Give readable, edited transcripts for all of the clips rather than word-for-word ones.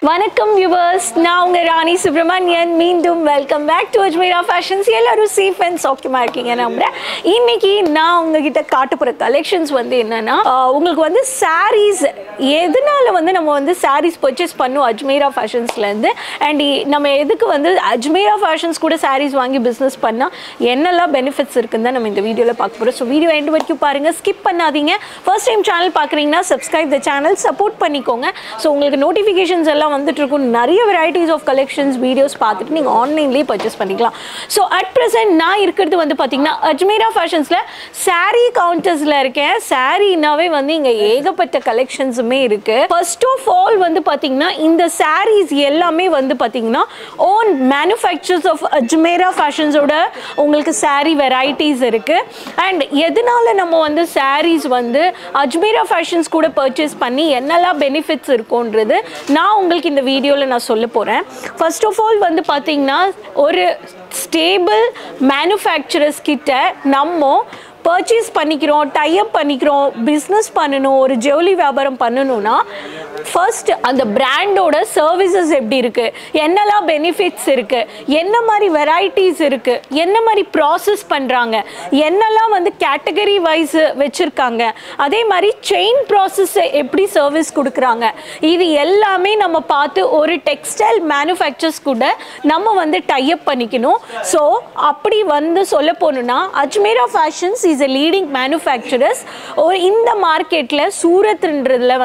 வணக்கம் viewers, நான் உங்க ராணி சுப்ரமணியன். மீண்டும் welcome back to Ajmeera fashions. எல்லாரும் சேஃப் அண்ட் சௌக்கியமா இருக்கீங்க நம்புறேன். இன்னைக்கு நான் உங்ககிட்ட காட்ட போற கலெக்ஷன்ஸ் என்னன்னா, உங்களுக்கு சாரீஸ் எதனால நம்ம சாரீஸ் பர்ச்சேஸ் பண்ணும் அஜ்மீரா ஃபேஷன்ஸ்ல இருந்து, அண்ட் நம்ம எதுக்கு அஜ்மீரா ஃபேஷன்ஸ் கூட சாரீஸ் வாங்கி பிசினஸ் பண்ணா என்னெல்லாம் பெனிஃபிட்ஸ் இருக்குன்னு தான் நம்ம இந்த வீடியோல பார்க்க போறோம். ஸோ வீடியோ எண்ட் வரைக்கும் பாருங்க, ஸ்கிப் பண்ணாதீங்க. ஃபர்ஸ்ட் டைம் சேனல் பார்க்குறீங்கன்னா சப்ஸ்கிரைப் த சேனல், சப்போர்ட் பண்ணிக்கோங்க. ஸோ உங்களுக்கு நோட்டிஃபிகேஷன்ஸ் எல்லாம் வந்துட்டு இருக்கும். நிறைய வெரைட்டிஸ் ஆஃப் கலெக்ஷன்ஸ் வீடியோஸ் பார்த்துட்டு நீங்கள் ஆன்லைன்லேயே பர்ச்சேஸ் பண்ணிக்கலாம். ஸோ அட் ப்ரெசென்ட் நான் இருக்கிறது பார்த்தீங்கன்னா அஜ்மீரா ஃபேஷன்ஸில் சாரீ கவுண்டர்ஸில் இருக்கேன். சாரீனாவே இங்கே ஏகப்பட்ட கலெக்ஷன்ஸுமே இருக்குது. ஃபர்ஸ்ட் ஆஃப் ஆல் பார்த்தீங்கன்னா இந்த சாரீஸ் எல்லாமே பார்த்தீங்கன்னா ஓன் மேனுஃபேக்சர்ஸ் ஆஃப் அஜ்மீரா ஃபேஷன்ஸோட உங்களுக்கு சாரீ வெரைட்டிஸ் இருக்குது. அண்ட் எதனால நம்ம சாரீஸ் அஜ்மீரா ஃபேஷன்ஸ் கூட பர்ச்சேஸ் பண்ணி என்னெல்லாம் பெனிஃபிட்ஸ் இருக்கும்ன்றது நான் உங்களுக்கு இந்த வீடியோவில் நான் சொல்ல போகிறேன். ஃபர்ஸ்ட் ஆஃப் ஆல் பார்த்தீங்கன்னா ஒரு ஸ்டேபிள் மேனுஃபேக்சரர்ஸ் கிட்ட நம்ம பர்ச்சேஸ் பண்ணிக்கிறோம், டைப் பண்ணிக்கிறோம், பிஸ்னஸ் பண்ணணும், ஒரு ஜவுளி வியாபாரம் பண்ணணும்னா ஃபர்ஸ்ட் அந்த பிராண்டோட சர்வீசஸ் எப்படி இருக்குது, என்னெல்லாம் பெனிஃபிட்ஸ் இருக்குது, என்ன மாதிரி வெரைட்டிஸ் இருக்குது, என்ன மாதிரி ப்ராசஸ் பண்ணுறாங்க, என்னெல்லாம் கேட்டகரி வைஸ் வச்சுருக்காங்க, அதே மாதிரி செயின் ப்ராசஸ் எப்படி சர்வீஸ் கொடுக்குறாங்க, இது எல்லாமே நம்ம பார்த்து ஒரு டெக்ஸ்டைல் மேனுஃபேக்சர்ஸ் கூட நம்ம டைப் பண்ணிக்கணும். ஸோ அப்படி சொல்ல போகணுன்னா Ajmera fashions is a leading manufacturers. or இந்த மார்க்கெட்ல சூரத்ன்றதுல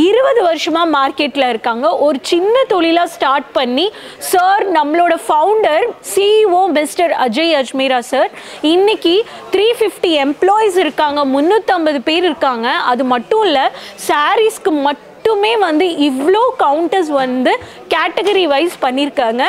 20 வருஷமா மார்க்கெட்ல இருக்காங்க. ஒரு சின்ன தொழிலா ஸ்டார்ட் பண்ணி சார் நம்மளோட founder CEO mister Ajay Ajmera sir இன்னைக்கு 350 எம்ப்ளாயிஸ் இருக்காங்க, 350 பேர் இருக்காங்க. அது மட்டும் இல்ல சாரீஸ்க்கு மட்டுமே இவ்வளோ கவுண்டர்ஸ் கேட்டகரி வைஸ் பண்ணியிருக்காங்க.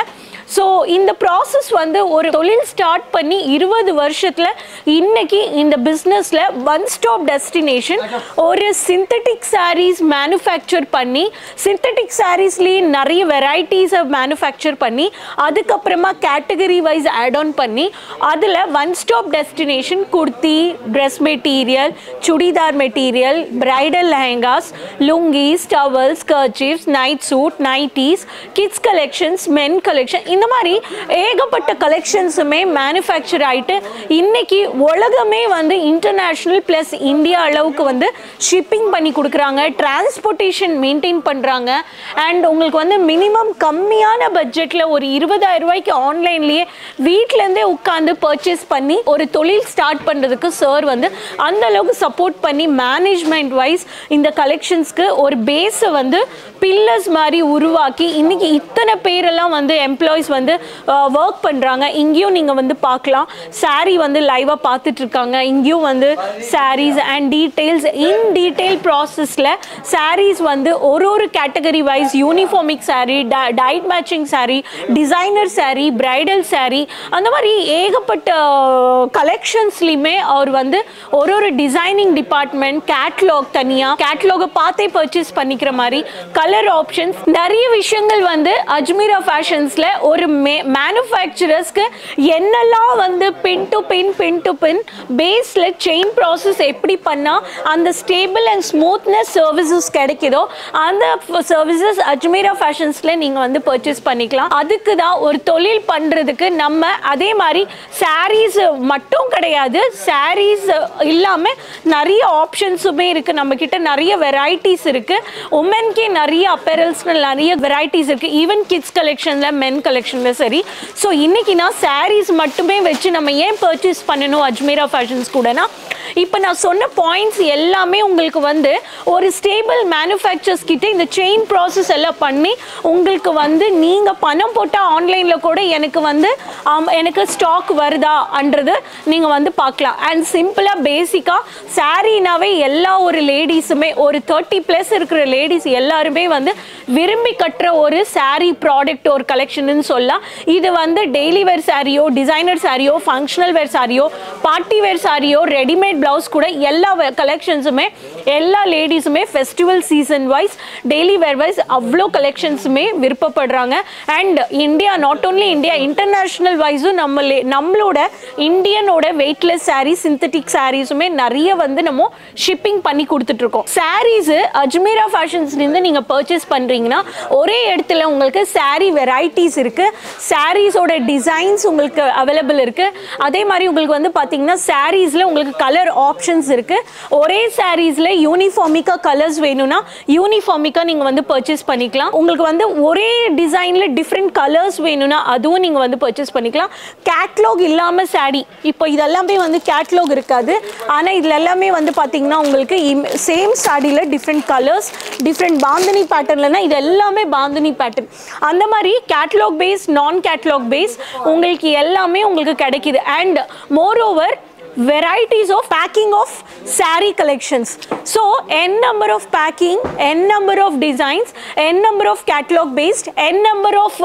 ஸோ இந்த ப்ராசஸ் ஒரு தொழில் ஸ்டார்ட் பண்ணி 20 வருஷத்தில் இன்னைக்கு இந்த பிஸ்னஸில் ஒன் ஸ்டாப் டெஸ்டினேஷன். ஒரு சிந்தட்டிக் சாரீஸ் மேனுஃபேக்சர் பண்ணி சிந்தட்டிக் சாரீஸ்லேயே நிறைய வெரைட்டிஸை மேனுஃபேக்சர் பண்ணி அதுக்கப்புறமா கேட்டகரி வைஸ் ஆட் ஆன் பண்ணி அதில் one stop destination kurti, dress material, churidar material, bridal lehengas, lungis, towels, kerchiefs, night suit, nighties, kids collections, men collection, இந்த மாதிரி ஏகப்பட்ட கலெக்ஷன்ஸுமே மேனுஃபேக்சர் ஆகிட்டு இன்னைக்கு உலகமே இன்டர்நேஷ்னல் ப்ளஸ் இந்தியா அளவுக்கு ஷிப்பிங் பண்ணி கொடுக்குறாங்க, டிரான்ஸ்போர்ட்டேஷன் மெயின்டைன் பண்ணுறாங்க. அண்ட் உங்களுக்கு மினிமம் கம்மியான பட்ஜெட்டில் ஒரு 20,000 ரூபாய்க்கு ஆன்லைன்லேயே வீட்டிலேருந்தே உட்காந்து பர்ச்சேஸ் பண்ணி ஒரு தொழில் ஸ்டார்ட் பண்ணுறதுக்கு சார் அந்த அளவுக்கு சப்போர்ட் பண்ணி மேனேஜ்மெண்ட் வைஸ் இந்த கலெக்ஷன்ஸ்க்கு ஒரு பேஸை பில்லர்ஸ் மாதிரி உருவாக்கி இன்னைக்கு இத்தனை பேரெல்லாம் எம்ப்ளாயிஸ் ஒர்க் பண்ணுறாங்க. இங்கேயும் நீங்கள் பார்க்கலாம், சாரீ லைவாக பார்த்துட்டு இருக்காங்க. இங்கேயும் saris and details in detail ப்ராசஸில் சாரீஸ் ஒரு கேட்டகரி வைஸ் யூனிஃபார்மிக் sari, tight matching sari, designer sari, bridal sari, அந்த மாதிரி ஏகப்பட்ட கலெக்ஷன்ஸ்லையுமே அவர் ஒரு டிசைனிங் டிபார்ட்மெண்ட், கேட்லாக் தனியாக, கேட்லாகை பார்த்தே பர்ச்சேஸ் பண்ணிக்கிற மாதிரி கலர் ஆப்ஷன்ஸ், நிறைய விஷயங்கள் அஜ்மீரா ஃபேஷன்ஸ்ல ஒரு மேனுஃபேக்சரர்ஸ்க்கு என்னெல்லாம் பின் டு பின் பேஸ்ல செயின் ப்ராசஸ் எப்படி பண்ணா அந்த ஸ்டேபிள் அண்ட் ஸ்மூத்னஸ் சர்வீசஸ் கிடைக்குதோ அந்த சர்வீசஸ் அஜ்மீரா ஃபேஷன்ஸ்ல நீங்க பர்ச்சேஸ் பண்ணிக்கலாம். அதுக்கு தான் ஒரு தொழில் பண்றதுக்கு நம்ம அதே மாதிரி சாரீஸ் மட்டும் கிடையாது, சாரீஸ் இல்லாம நிறைய ஆப்ஷன்ஸுமே இருக்கு. நம்ம கிட்ட நிறைய வெரைட்டிஸ் இருக்கு. உமன்கே நிறைய அப்பேரல்ஸ், நிறைய வெரைட்டிஸ் இருக்கு. ஈவன் கிட்ஸ் கலெக்ஷன்ல, மென் கலெக்ஷன்ல சரி. ஸோ இன்னைக்கு நான் சாரீஸ் மட்டுமே வச்சு நம்ம ஏன் பர்ச்சேஸ் பண்ணணும் அஜ்மீரா ஃபேஷன்ஸ் கூடனா, இப்போ நான் சொன்ன பாயிண்ட்ஸ் எல்லாமே உங்களுக்கு ஒரு ஸ்டேபிள் மேனுஃபேக்சர்ஸ் கிட்ட இந்த செயின் ப்ராசஸ் எல்லாம் பண்ணி உங்களுக்கு நீங்கள் பணம் போட்டால் ஆன்லைனில் கூட எனக்கு ஸ்டாக் வருதான்றது நீங்கள் பார்க்கலாம். அண்ட் சிம்பிளாக பேசிக்காக சாரீனாவே எல்லா ஒரு லேடிஸுமே ஒரு 30+ இருக்கிற லேடிஸ் எல்லாருமே விரும்பி கட்டுற ஒரு சாரீ ப்ராடக்ட், ஒரு கலெக்ஷன் சொல்லலாம். இது டெய்லி வேர் சாரியோ, டிசைனர் சாரியோ, ஃபங்க்ஷனல் வேர் சாரியோ, பார்ட்டி வேர் சாரியோ, ரெடிமேட் பிளவுஸ் கூட எல்லா கலெக்ஷன்ஸுமே எல்லா லேடிஸுமே festival season wise daily wear wise அவ்வளோ கலெக்ஷன்ஸுமே விருப்பப்படுறாங்க. And India, not only India, international வைஸும் நம்மளோட இந்தியனோட வெயிட்லெஸ் சாரீ, சிந்தட்டிக் சாரீஸுமே நிறைய வந்து நம்ம ஷிப்பிங் பண்ணி கொடுத்துட்ருக்கோம். சாரீஸு அஜ்மீரா ஃபேஷன்ஸ்லேருந்து நீங்கள் பர்ச்சேஸ் பண்ணுறீங்கன்னா ஒரே இடத்துல உங்களுக்கு சாரீ வெரைட்டிஸ் இருக்குது, சாரீஸோட டிசைன்ஸ் உங்களுக்கு அவைலபிள் இருக்குது. அதே மாதிரி உங்களுக்கு வந்து பார்த்தீங்கன்னா சாரீஸில் உங்களுக்கு கலர் ஆப்ஷன்ஸ் இருக்குது. ஒரே சாரீஸில் யூனிஃபார்மிக்காக கலர்ஸ் வேணும்னா யூனிஃபார்மிக்காக நீங்கள் வந்து பர்ச்சேஸ் பண்ணிக்கலாம். உங்களுக்கு வந்து ஒரே டிசைனில் டிஃப்ரெண்ட் கலர்ஸ் வேணும்னா அதுவும் நீங்கள் வந்து பர்ச்சேஸ் பண்ணிக்கலாம். கேட்லாக் இல்லாமல் சாரீ, இப்போ இதெல்லாமே வந்து கேட்லாக் இருக்காது, ஆனால் இதில் எல்லாமே வந்து பார்த்தீங்கன்னா உங்களுக்கு சேம் சாரியில் டிஃப்ரெண்ட் கலர்ஸ், டிஃப்ரெண்ட் பாந்தினி பேட்டர்ன்லனா இது எல்லாமே பாந்தினி பேட்டர்ன். அந்த மாதிரி கேட்லாக் பேஸ், நான் கேட்லாக் பேஸ் உங்களுக்கு எல்லாமே உங்களுக்கு கிடைக்குது. And more over varieties of packing of saree collections. So n number of packing, n number of designs, n number of catalog based, n number of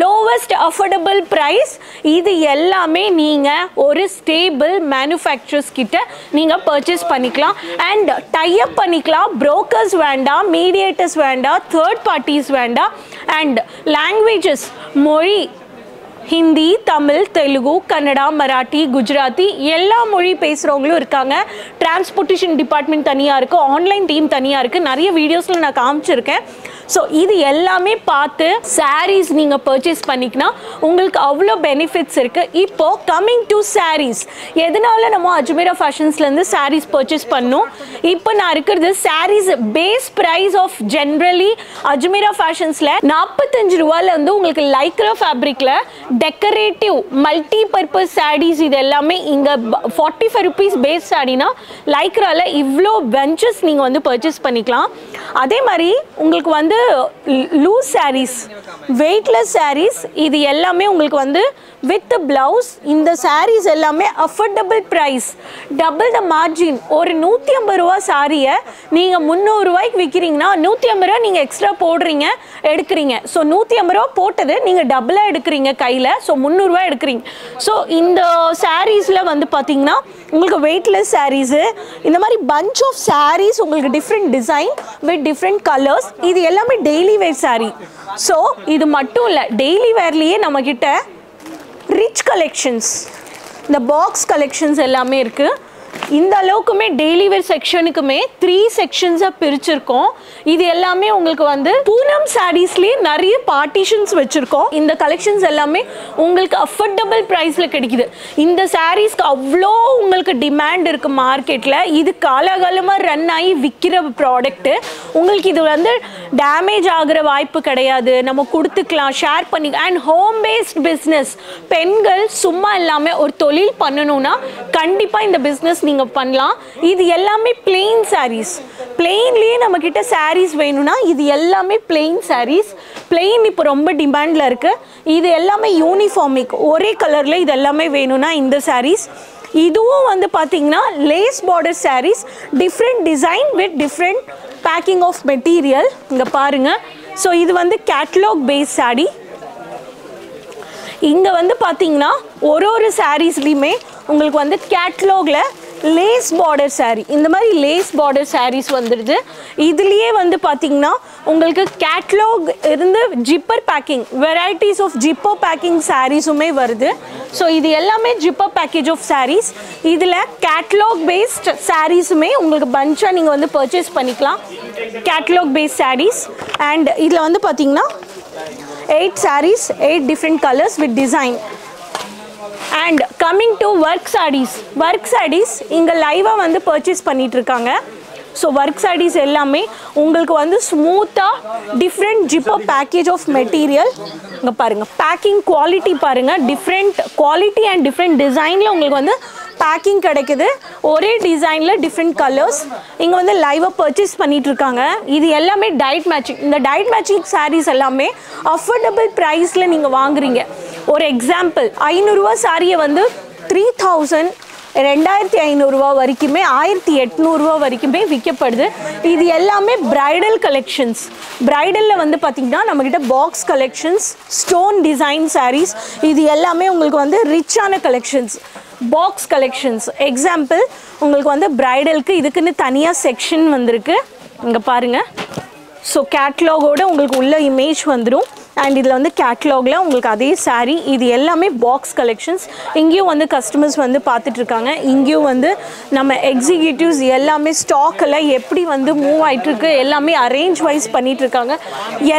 lowest affordable price. இது எல்லாமே நீங்க ஒரு stable manufacturers கிட்ட நீங்க purchase பண்ணிக்கலாம் and tie அப் பண்ணிக்கலாம். Brokers வேண்டாம், mediators வேண்டாம், தேர்ட் பார்ட்டிஸ் வேண்டாம். அண்ட் லாங்குவேஜஸ், மொழி ஹிந்தி, தமிழ், தெலுங்கு, கன்னடா, மராட்டி, குஜராத்தி எல்லா மொழி பேசுகிறவங்களும் இருக்காங்க. டிரான்ஸ்போர்ட்டேஷன் டிபார்ட்மெண்ட் தனியாக இருக்குது, ஆன்லைன் டீம் தனியாக இருக்குது. நிறைய வீடியோஸில் நான் காமிச்சிருக்கேன். ஸோ இது எல்லாமே பார்த்து சாரீஸ் நீங்கள் பர்ச்சேஸ் பண்ணிக்கினா உங்களுக்கு அவ்வளோ பெனிஃபிட்ஸ் இருக்குது. இப்போது கம்மிங் டு சாரீஸ், எதனால நம்ம அஜ்மீரா ஃபேஷன்ஸ்லேருந்து சாரீஸ் பர்ச்சேஸ் பண்ணோம்? இப்போ நான் இருக்கிறது sarees base price of generally Ajmera ஃபேஷன்ஸில் 45 ரூபாயிலேருந்து உங்களுக்கு லைக்ரா ஃபேப்ரிக்கில் டெக்கரேட்டிவ் மல்டி பர்பஸ் சாரீஸ் இது எல்லாமே இங்கே 45 ருபீஸ் பேஸ் சாரீனா லைக்ராவில் இவ்வளோ பெஞ்சஸ் நீங்கள் வந்து பர்ச்சேஸ் பண்ணிக்கலாம். அதே மாதிரி உங்களுக்கு வந்து லூஸ் சாரீஸ், வெயிட்லெஸ் சாரீஸ் இது எல்லாமே உங்களுக்கு வந்து வித் பிளவுஸ். இந்த சாரீஸ் எல்லாமே affordable price, double the margin. ஒரு 150 ரூபா சாரியை நீங்கள் 300 ரூபாய்க்கு விற்கிறீங்கன்னா 150 ரூபா நீங்கள் எக்ஸ்ட்ரா போடுறீங்க, எடுக்கிறீங்க. ஸோ 150 ரூபா போட்டது நீங்கள் டபுளாக எடுக்கிறீங்க கையில், ஸோ 300 ரூபா எடுக்கிறீங்க. ஸோ இந்த சாரீஸில் வந்து பார்த்தீங்கன்னா உங்களுக்கு வெயிட்லெஸ் சாரீஸு, இந்த மாதிரி பஞ்ச் ஆஃப் சாரீஸ் உங்களுக்கு different design with different colours. இது எல்லாமே டெய்லி வேர் சாரீ. ஸோ இது மட்டும் இல்லை, டெய்லி வேர்லேயே நம்மக்கிட்ட ரிச் கலெக்ஷன்ஸ், இந்த பாக்ஸ் கலெக்ஷன்ஸ் எல்லாமே இருக்குது. இந்த அளவுக்குமே டெய்லி வேர் செக்ஷனுக்குமே 3 செக்ஷன்ஸாக பிரிச்சிருக்கோம். இது எல்லாமே உங்களுக்கு வந்து பூனம் சாரீஸ்லேயே நிறைய பார்ட்டிஷன்ஸ் வச்சுருக்கோம். இந்த கலெக்ஷன்ஸ் எல்லாமே உங்களுக்கு அஃபோர்டபுள் ப்ரைஸில் கிடைக்குது. இந்த சாரீஸ்க்கு அவ்வளோ உங்களுக்கு டிமாண்ட் இருக்குது மார்க்கெட்டில். இது காலகாலமாக ரன் ஆகி விற்கிற ப்ராடக்ட்டு. உங்களுக்கு இது வந்து டேமேஜ் ஆகிற வாய்ப்பு கிடையாது, நம்ம கொடுத்துக்கலாம், ஷேர் பண்ணி. அண்ட் ஹோம் பேஸ்ட் பிஸ்னஸ், பெண்கள் சும்மா இல்லாமல் ஒரு தொழில் பண்ணணும்னா கண்டிப்பாக இந்த பிஸ்னஸ் நீங்கள் பண்ணலாம். இது எல்லாமே பிளெயின் சாரீஸ், பிளெயின்லேயே நம்மக்கிட்ட சாரீஸ் வேணும்னா இது எல்லாமே பிளெயின் சாரீஸ். பிளெயின் இப்போ ரொம்ப டிமாண்டில் இருக்குது. இது எல்லாமே யூனிஃபார்மிக், ஒரே கலரில் இது எல்லாமே வேணும்னா இந்த சாரீஸ். இதுவும் வந்து பார்த்தீங்கன்னா lace border sarees, different design with different packing of material. இங்கே பாருங்கள். ஸோ இது வந்து கேட்லாக் பேஸ் சாரீ. இங்கே வந்து பார்த்தீங்கன்னா ஒரு சாரீஸ்லேயுமே உங்களுக்கு வந்து கேட்லாகில் லேஸ் பார்டர் சாரீ, இந்த மாதிரி லேஸ் பார்டர் சாரீஸ் வந்துடுது. இதுலேயே வந்து பார்த்தீங்கன்னா உங்களுக்கு கேட்லாக் இருந்து zipper packing, varieties of zipper packing சாரீஸுமே வருது. ஸோ இது எல்லாமே ஜிப்பர் பேக்கேஜ் ஆஃப் சாரீஸ். இதில் கேட்லாக் பேஸ்ட் சாரீஸுமே உங்களுக்கு பஞ்சாக நீங்கள் வந்து பர்ச்சேஸ் பண்ணிக்கலாம். Catalogue paste saris. அண்ட் இதில் வந்து பார்த்தீங்கன்னா 8 sarees, 8 different colors with design. And coming to work sarees இங்கே லைவாக வந்து பர்ச்சேஸ் பண்ணிட்டு இருக்காங்க. ஸோ ஒர்க் சாரீஸ் எல்லாமே உங்களுக்கு வந்து ஸ்மூத்தாக different zipper package of material. இங்கே பாருங்கள், பேக்கிங் குவாலிட்டி பாருங்கள், டிஃப்ரெண்ட் குவாலிட்டி அண்ட் டிஃப்ரெண்ட் டிசைனில் உங்களுக்கு வந்து பேக்கிங் கிடைக்குது. ஒரே டிசைனில் டிஃப்ரெண்ட் கலர்ஸ் இங்கே வந்து லைவாக பர்ச்சேஸ் பண்ணிட்டு இருக்காங்க. இது எல்லாமே டைட் மேட்சிங். இந்த டைட் மேட்சிங் சாரீஸ் எல்லாமே அஃபோர்டபுள் ப்ரைஸில் நீங்கள் வாங்குறீங்க. ஒரு எக்ஸாம்பிள், 500 ரூபா சாரியை வந்து 3000, 2500 ரூபா வரைக்குமே, 1800 ரூபா வரைக்குமே விற்கப்படுது. இது எல்லாமே பிரைடல் கலெக்ஷன்ஸ். பிரைடலில் வந்து பார்த்திங்கன்னா நம்மக்கிட்ட box collections, stone design sarees, இது எல்லாமே உங்களுக்கு வந்து ரிச்சான கலெக்ஷன்ஸ். Box collections. எக்ஸாம்பிள் உங்களுக்கு வந்து பிரைடலுக்கு இதுக்குன்னு தனியாக செக்ஷன் வந்திருக்கு, இங்கே பாருங்கள். ஸோ கேட்லாகோட உங்களுக்கு உள்ள இமேஜ் வந்துடும். அண்ட் இதில் வந்து கேட்லாகில் உங்களுக்கு அதே சாரீ. இது எல்லாமே பாக்ஸ் கலெக்ஷன்ஸ். இங்கேயும் வந்து கஸ்டமர்ஸ் வந்து பார்த்துட்ருக்காங்க. இங்கேயும் வந்து நம்ம எக்ஸிக்யூட்டிவ்ஸ் எல்லாமே ஸ்டாக்கில் எப்படி வந்து மூவ் ஆகிட்டுருக்கு எல்லாமே அரேஞ்ச் வைஸ் பண்ணிகிட்ருக்காங்க.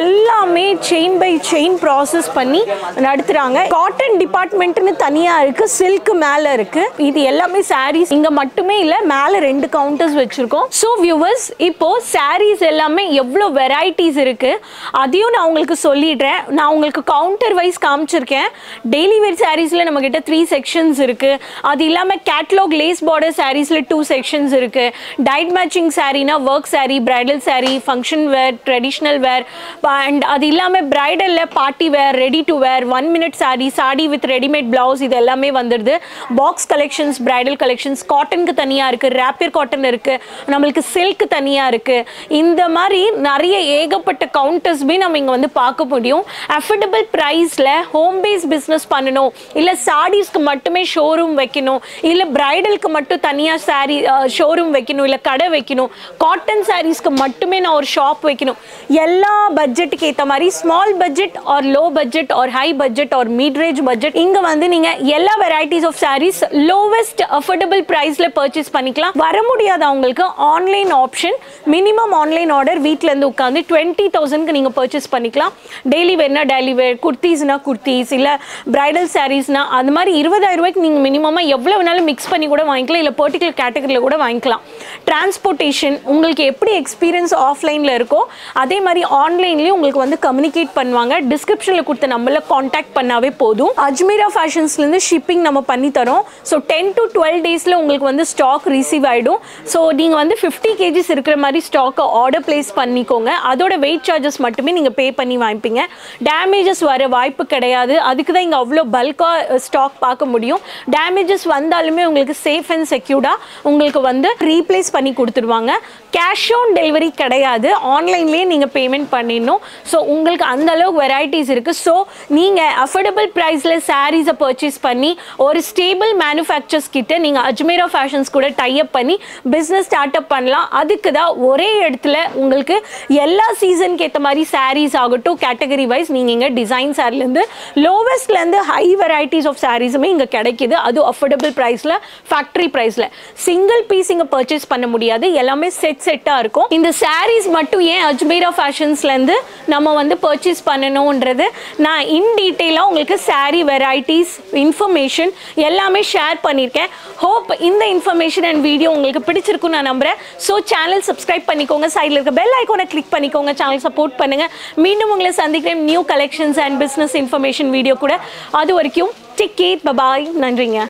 எல்லாமே செயின் பை செயின் ப்ராசஸ் பண்ணி நடத்துகிறாங்க. காட்டன் டிபார்ட்மெண்ட்டுன்னு தனியாக இருக்குது, சில்க்கு மேலே இருக்குது. இது எல்லாமே சாரீஸ் இங்கே மட்டுமே இல்லை, மேலே 2 கவுண்டர்ஸ் வச்சுருக்கோம். ஸோ வியூவர்ஸ், இப்போது சாரீஸ் எல்லாமே எவ்வளோ வெரைட்டிஸ் இருக்குது அதையும் நான் உங்களுக்கு சொல்லிடுறேன். நான் உங்களுக்கு கவுண்டர் வைஸ் காமிச்சிருக்கேன். டெய்லி வேர் சாரீஸில் நம்மக்கிட்ட 3 செக்ஷன்ஸ் இருக்குது. அது இல்லாமல் கேட்லாக் லேஸ் பார்டர் சாரீஸில் 2 செக்ஷன்ஸ் இருக்குது. டைட் மேட்சிங் சாரீனா work saree, bridal saree, function wear, traditional wear, and அது இல்லாமல் பிரைடலில் party wear, ready to wear, 1 minute saree, saree with readymade blouse, இது எல்லாமே வந்துடுது. பாக்ஸ் கலெக்ஷன்ஸ், பிரைடல் கலெக்ஷன்ஸ், காட்டனுக்கு தனியாக இருக்குது, ரேப்பியர் காட்டன் இருக்குது, நம்மளுக்கு சில்க் தனியாக இருக்குது. இந்த மாதிரி நிறைய ஏகப்பட்ட கவுண்டர்ஸ்மே நம்ம இங்கே வந்து பார்க்க முடியும். அஃபோர்டபுள் ப்ரைஸில் ஹோம் பேஸ் பிஸ்னஸ் பண்ணணும், இல்லை சாரீஸ்க்கு மட்டுமே ஷோரூம் வைக்கணும், இல்லை பிரைடலுக்கு மட்டும் தனியாக சாரீ ஷோரூம் வைக்கணும், இல்லை கடை வைக்கணும், காட்டன் சாரீஸ்க்கு மட்டுமே நான் ஒரு ஷாப் வைக்கணும், எல்லா பட்ஜெட்டுக்கு ஏற்ற மாதிரி small budget or low budget or high budget or mid range budget, இங்கே வந்து நீங்கள் எல்லா varieties of sarees lowest affordable ப்ரைஸில் பர்ச்சேஸ் பண்ணிக்கலாம். வர முடியாதவங்களுக்கு online option, minimum online order வீட்டிலேருந்து உட்காந்து 20,000க்கு நீங்கள் பர்ச்சேஸ் பண்ணிக்கலாம். டெய்லி வேர்னா டெய்லி வேர், குர்த்திஸ்னா குர்த்திஸ், இல்லை பிரைடல் சாரீஸ்னா அது மாதிரி 20,000 ரூபாய்க்கு நீங்கள் மினிமமாக எவ்வளோ வேணாலும் மிக்ஸ் பண்ணி கூட வாங்கிக்கலாம், இல்லை பர்டிகுலர் கேட்டகரியில் கூட வாங்கிக்கலாம். டிரான்ஸ்போர்ட்டேஷன் உங்களுக்கு எப்படி எக்ஸ்பீரியன்ஸ் ஆஃப்லைனில் இருக்கோ அதே மாதிரி ஆன்லைன்லேயும் உங்களுக்கு வந்து கம்யூனிகேட் பண்ணுவாங்க. டிஸ்கிரிப்ஷனில் கொடுத்த நம்பரில் காண்டாக்ட் பண்ணாவே போதும். அஜ்மீரா ஃபேஷன்ஸ்லேருந்து ஷிப்பிங் நம்ம பண்ணி தரோம். ஸோ 10 to 12 டேஸில் உங்களுக்கு வந்து ஸ்டாக் ரிசீவ் ஆகிடும். ஸோ நீங்கள் வந்து 50 kgs இருக்கிற மாதிரி ஸ்டாக்கை ஆர்டர் பிளேஸ் பண்ணிக்கோங்க. அதோட வெயிட் சார்ஜஸ் மட்டுமே நீங்கள் பே பண்ணி வாங்கிப்பீங்க. டேமேஜஸ் வர வாய்ப்பு கிடையாது. அதுக்கு தான் இங்கே அவ்வளோ பல்காக ஸ்டாக் பார்க்க முடியும். டேமேஜஸ் வந்தாலுமே உங்களுக்கு சேஃப் அண்ட் செக்யூர்டாக உங்களுக்கு வந்து ரீப்ளேஸ் பண்ணி கொடுத்துருவாங்க. கேஷ் ஆன் டெலிவரி கிடையாது, ஆன்லைன்லேயே நீங்கள் பேமெண்ட் பண்ணிடணும். ஸோ உங்களுக்கு அந்த அளவுக்கு வெரைட்டிஸ் இருக்குது. ஸோ நீங்கள் அஃபோர்டபுள் ப்ரைஸில் சாரீஸை பர்ச்சேஸ் பண்ணி ஒரு ஸ்டேபிள் மேனுஃபேக்சர்ஸ் கிட்ட நீங்கள் அஜ்மீரா ஃபேஷன்ஸ் கூட டைப் பண்ணி பிஸ்னஸ் ஸ்டார்ட் அப் பண்ணலாம். அதுக்கு தான் ஒரே இடத்துல உங்களுக்கு எல்லா சீசனுக்கு ஏற்ற மாதிரி சாரீஸ் ஆகட்டும், கேட்டகரி வைஸ் நீங்கள் இங்கே டிசைன் சாரிலேருந்து லோவஸ்ட்லேருந்து ஹை வெரைட்டிஸ் ஆஃப் சாரீஸுமே இங்கே கிடைக்கிது. அதுவும் அஃபோர்டபுள் ப்ரைஸில், ஃபேக்ட்ரி ப்ரைஸில். சிங்கிள் பீஸ் இங்கே பர்ச்சேஸ் பண்ண முடியாது, எல்லாமே செட்டாக இருக்கும். இந்த சாரீஸ் மட்டும் ஏன் அஜ்மீரா ஃபேஷன்ஸ்லேருந்து நம்ம வந்து பர்ச்சேஸ் பண்ணணுன்றது நான் இன் டீட்டெயிலாக உங்களுக்கு சாரீ வெரைட்டிஸ் இன்ஃபர்மேஷன் எல்லாமே ஷேர் பண்ணியிருக்கேன். ஹோப் இந்த இன்ஃபர்மேஷன் அண்ட் வீடியோ உங்களுக்கு பிடிச்சிருக்குன்னு நான் நம்புகிறேன். ஸோ சேனல் சப்ஸ்கிரைப் பண்ணிக்கோங்க, சைடில் இருக்க பெல் ஐக்கானை கிளிக் பண்ணிக்கோங்க, சேனல் சப்போர்ட் பண்ணுங்கள். மீண்டும் உங்களை சந்திக்கிறேன் new collections and business information video கூட. அது வரைக்கும் டேக் கேர், பை பாய், நன்றிங்க.